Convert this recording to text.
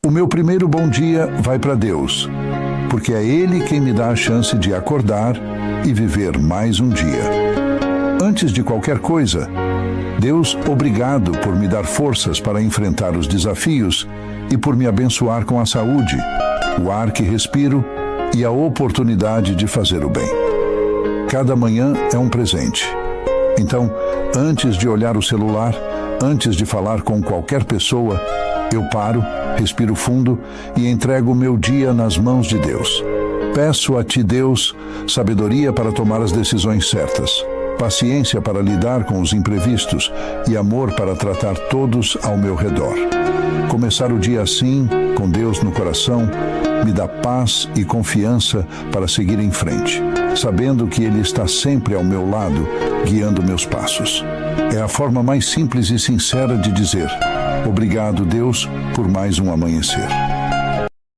O meu primeiro bom dia vai para Deus, porque é Ele quem me dá a chance de acordar e viver mais um dia. Antes de qualquer coisa, Deus, obrigado por me dar forças para enfrentar os desafios e por me abençoar com a saúde, o ar que respiro e a oportunidade de fazer o bem. Cada manhã é um presente. Então, antes de olhar o celular, antes de falar com qualquer pessoa, eu paro, respiro fundo e entrego o meu dia nas mãos de Deus. Peço a Ti, Deus, sabedoria para tomar as decisões certas, paciência para lidar com os imprevistos e amor para tratar todos ao meu redor. Começar o dia assim, com Deus no coração, me dá paz e confiança para seguir em frente, sabendo que Ele está sempre ao meu lado, guiando meus passos. É a forma mais simples e sincera de dizer: obrigado, Deus, por mais um amanhecer.